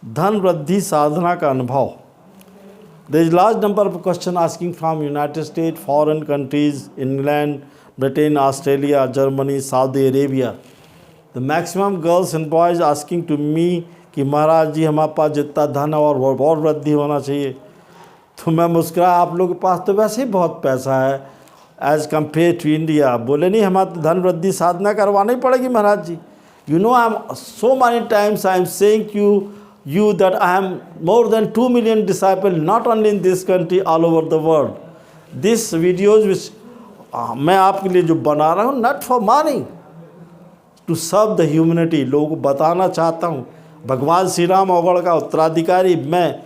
धन वृद्धि साधना का अनुभव। There is large number of question asking from United States, foreign countries, England, Britain, Australia, Germany, Saudi Arabia. The maximum girls and boys asking to me कि महाराज जी हमारे पास जितना धन है और वृद्धि होना चाहिए। तो मैं मुस्कुराया, आप लोगों के पास तो वैसे ही बहुत पैसा है एज़ कम्पेयर टू इंडिया। बोले नहीं, हमारे धन वृद्धि साधना करवानी पड़ेगी महाराज जी। You know, so many times I am saying to you that I am more than 2 million disciples, not only in this country, all over the world. These videos which मैं आपके लिए जो बना रहा हूँ, not for money, to serve the humanity, लोगों को बताना चाहता हूँ। भगवान श्री राम अवगढ़ का उत्तराधिकारी मैं,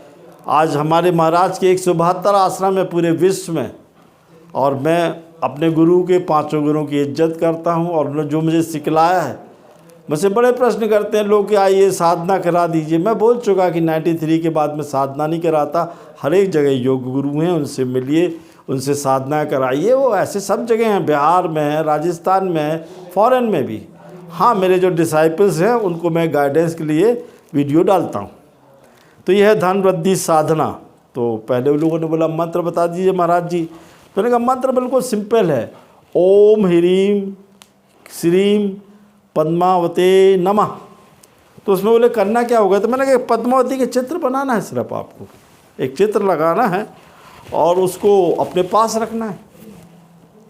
आज हमारे महाराज के 172 आश्रम है पूरे विश्व में, और मैं अपने गुरु के 5 गुरुओं की इज्जत करता हूँ। और उन्होंने जो मुझे सिखलाया है, मुझसे बड़े प्रश्न करते हैं लोग कि आइए साधना करा दीजिए। मैं बोल चुका कि 93 के बाद मैं साधना नहीं कराता। हर एक जगह योग गुरु हैं, उनसे मिलिए, उनसे साधना कराइए। वो ऐसे सब जगह हैं, बिहार में है, राजस्थान में है, फॉरेन में भी। हाँ, मेरे जो डिसाइपल्स हैं उनको मैं गाइडेंस के लिए वीडियो डालता हूँ। तो यह है धन वृद्धि साधना। तो पहले उन लोगों ने बोला मंत्र बता दीजिए महाराज जी। मैंने कहा मंत्र बिल्कुल सिंपल है, ओम ह्रीम श्रीम पद्मावते नमः। तो उसमें बोले करना क्या होगा? तो मैंने कहा पद्मावती के चित्र बनाना है, सिर्फ आपको एक चित्र लगाना है और उसको अपने पास रखना है।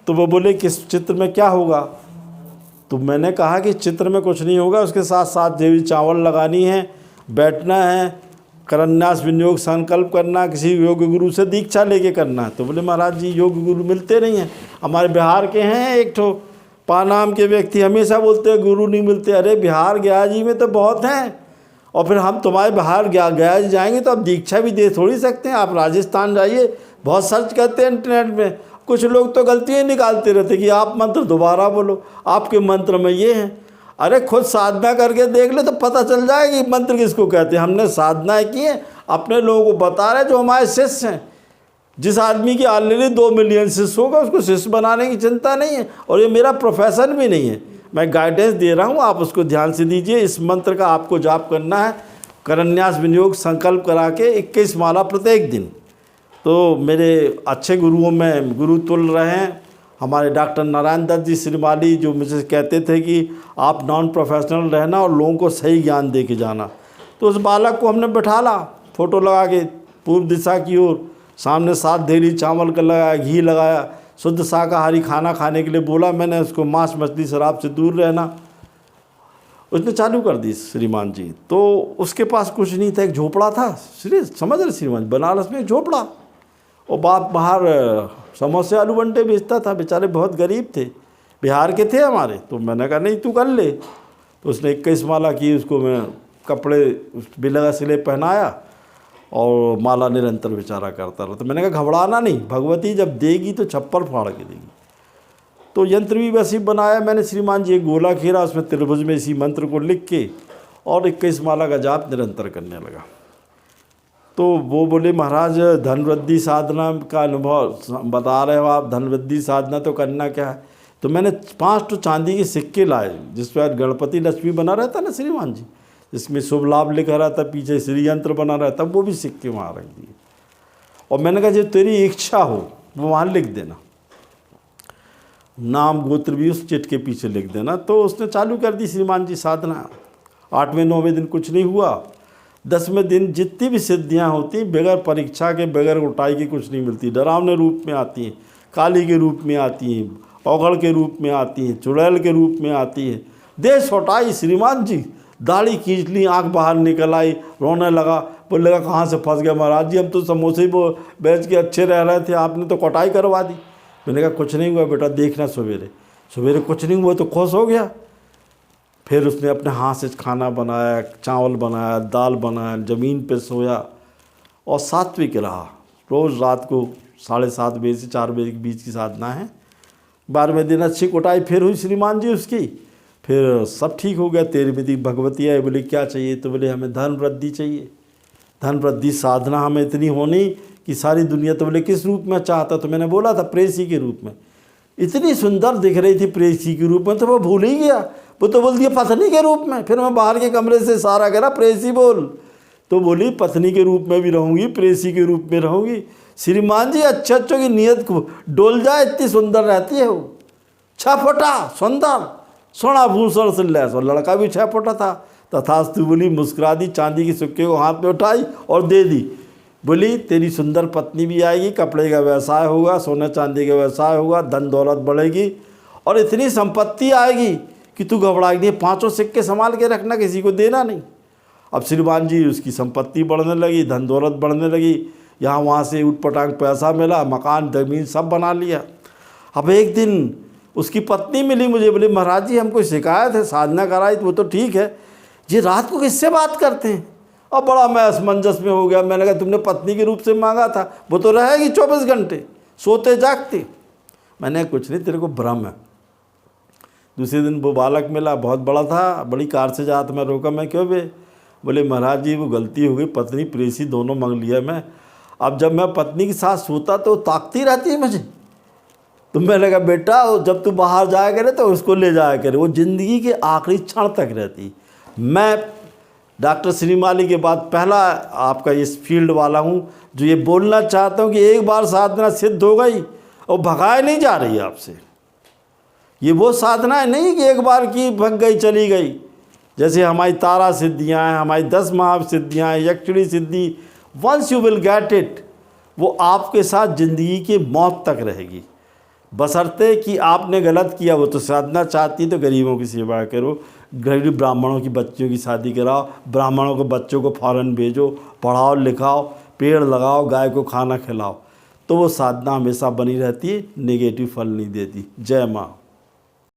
तो वो बोले किस चित्र में क्या होगा? तो मैंने कहा कि चित्र में कुछ नहीं होगा, उसके साथ साथ देवी चावल लगानी है, बैठना है, करन्यास विनियोग संकल्प करना, किसी योग गुरु से दीक्षा लेके करना है। तो बोले महाराज जी योग गुरु मिलते नहीं हैं, हमारे बिहार के हैं एक ठो पानाम के व्यक्ति, हमेशा बोलते हैं गुरु नहीं मिलते। अरे बिहार गया जी में तो बहुत हैं, और फिर हम तुम्हारे बिहार गया जी जाएंगे तो आप दीक्षा भी दे थोड़ी सकते हैं। आप राजस्थान जाइए, बहुत सर्च करते हैं इंटरनेट में, कुछ लोग तो गलतियाँ निकालते रहते कि आप मंत्र दोबारा बोलो, आपके मंत्र में ये हैं। अरे खुद साधना करके देख ले तो पता चल जाएगा कि मंत्र किसको कहते हैं। हमने साधनाएँ की हैं, अपने लोगों को बता रहे जो हमारे शिष्य हैं। जिस आदमी की ऑलरेडी 2 मिलियन शिष्य होगा उसको शिष्य बनाने की चिंता नहीं है, और ये मेरा प्रोफेशन भी नहीं है, मैं गाइडेंस दे रहा हूँ, आप उसको ध्यान से दीजिए। इस मंत्र का आपको जाप करना है, करन्यास विनियोग संकल्प करा के 21 माला प्रत्येक दिन। तो मेरे अच्छे गुरुओं में गुरु तुल रहे हैं हमारे डॉक्टर नारायण दत्त जी श्रीमाली, जो मुझे कहते थे कि आप नॉन प्रोफेशनल रहना और लोगों को सही ज्ञान दे के जाना। तो उस बालक को हमने बैठा ला, फ़ोटो लगा के पूर्व दिशा की ओर, सामने 7 देली चावल का लगाया, घी लगाया, शुद्ध शाकाहारी खाना खाने के लिए बोला मैंने उसको, मांस मछली शराब से दूर रहना। उसने चालू कर दी श्रीमान जी। तो उसके पास कुछ नहीं था, एक झोपड़ा था, समझ रहे श्रीमान, बनारस में एक झोपड़ा, और बाप बाहर समोसे आलू बंटे बेचता था, बेचारे बहुत गरीब थे, बिहार के थे हमारे। तो मैंने कहा नहीं तू कर ले। तो उसने 21 माला की, उसको मैं कपड़े बिलगा सिले पहनाया और माला निरंतर बेचारा करता रहा। तो मैंने कहा घबराना नहीं, भगवती जब देगी तो छप्पर फाड़ के देगी। तो यंत्र भी वैसे ही बनाया मैंने श्रीमान जी, एक गोला घेरा, उसमें त्रिभुज में इसी मंत्र को लिख के और 21 माला का जाप निरंतर करने लगा। तो वो बोले महाराज धन वृद्धि साधना का अनुभव बता रहे हो आप, धन वृद्धि साधना तो करना क्या है? तो मैंने 5 तो चांदी के सिक्के लाए जिस पर गणपति लक्ष्मी बना रहता ना श्रीमान जी, जिसमें शुभ लाभ लिखा रहता, पीछे श्री यंत्र बना रहता, वो भी सिक्के वहाँ रख दिए। और मैंने कहा जब तेरी इच्छा हो वो वहाँ लिख देना, नाम गोत्र भी उस चिट के पीछे लिख देना। तो उसने चालू कर दी श्रीमान जी साधना। 8वें 9वें दिन कुछ नहीं हुआ, 10वें दिन जितनी भी सिद्धियां होती बगैर परीक्षा के, बगैर उठाई के कुछ नहीं मिलती। डरावने रूप में आती हैं, काली के रूप में आती हैं, औगड़ के रूप में आती हैं, चुड़ैल के रूप में आती हैं। देश हटाई श्रीमान जी, दाढ़ी खींच ली, आँख बाहर निकल आई, रोने लगा, बोले लगा कहाँ से फंस गया महाराज जी, हम तो समोसे वो बेच के अच्छे रह रहे थे, आपने तो कटाई करवा दी। मैंने कहा कुछ नहीं हुआ बेटा, देखना सवेरे। सवेरे कुछ नहीं हुआ तो खुश हो गया। फिर उसने अपने हाथ से खाना बनाया, चावल बनाया, दाल बनाया, ज़मीन पे सोया और सात्विक रहा। रोज़ रात को 7:30 बजे से 4 बजे के बीच की साधना है। 12वें दिन अच्छी कुटाई फिर हुई श्रीमान जी उसकी, फिर सब ठीक हो गया। 13वें दिन भगवती आई, बोले क्या चाहिए? तो बोले हमें धन वृद्धि चाहिए, धन वृद्धि साधना हमें इतनी होनी कि सारी दुनिया। तो बोले किस रूप में चाहता? तो मैंने बोला था प्रेसी के रूप में। इतनी सुंदर दिख रही थी प्रेसी के रूप में, तो वो भूल ही गया, वो तो बोल दिया पत्नी के रूप में। फिर मैं बाहर के कमरे से सारा कह रहा प्रेसी बोल, तो बोली पत्नी के रूप में भी रहूँगी, प्रेसी के रूप में रहूँगी। श्रीमान जी अच्छे अच्छों की नीयत को डोल जाए, इतनी सुंदर रहती है वो, 6 फुटा सुंदर, सोना भूषण से लैस, और लड़का भी 6 फुटा था। तथास्तु बोली, मुस्कुरा दी, चांदी की सिक्के को हाथ में उठाई और दे दी। बोली तेरी सुंदर पत्नी भी आएगी, कपड़े का व्यवसाय होगा, सोने चांदी का व्यवसाय होगा, धन दौलत बढ़ेगी और इतनी संपत्ति आएगी कि तू घबराएगी। 5 सिक्के संभाल के रखना, किसी को देना नहीं। अब श्रीमान जी उसकी संपत्ति बढ़ने लगी, धन दौलत बढ़ने लगी, यहाँ वहाँ से उटपटांग पैसा मिला, मकान ज़मीन सब बना लिया। अब एक दिन उसकी पत्नी मिली मुझे, बोले महाराज जी हमको शिकायत है, साधना कराई तो वो तो ठीक है, ये रात को किससे बात करते हैं? और बड़ा मैं असमंजस में हो गया। मैंने कहा तुमने पत्नी के रूप से मांगा था, वो तो रहेगी 24 घंटे सोते जागते। मैंने कुछ नहीं, तेरे को भ्रम है। दूसरे दिन वो बालक मिला, बहुत बड़ा था, बड़ी कार से जाता, मैं रोका, मैं क्यों बे? बोले महाराज जी वो गलती हो गई, पत्नी प्रेसी दोनों मांग लिया मैं। अब जब मैं पत्नी के साथ सोता तो ताकती रहती है मुझे। तो मैंने कहा बेटा जब तू बाहर जाया करे तो उसको ले जाया करे, वो ज़िंदगी के आखिरी क्षण तक रहती। मैं डॉक्टर श्रीमाली के बाद पहला आपका इस फील्ड वाला हूँ जो ये बोलना चाहता हूँ कि एक बार साधना सिद्ध हो गई और भगाए नहीं जा रही आपसे। ये वो साधना नहीं कि एक बार की भग गई चली गई। जैसे हमारी तारा सिद्धियाँ हैं, हमारी 10 महासिद्धियाँ हैं, यक्षिणी सिद्धि, once you will get it, वो आपके साथ ज़िंदगी की मौत तक रहेगी। बशर्ते कि आपने गलत किया। वो तो साधना चाहती तो गरीबों की सेवा करो, गरीब ब्राह्मणों की बच्चियों की शादी कराओ, ब्राह्मणों के बच्चों को फॉरेन भेजो, पढ़ाओ लिखाओ, पेड़ लगाओ, गाय को खाना खिलाओ, तो वो साधना हमेशा बनी रहती है, नेगेटिव फल नहीं देती। जय माँ।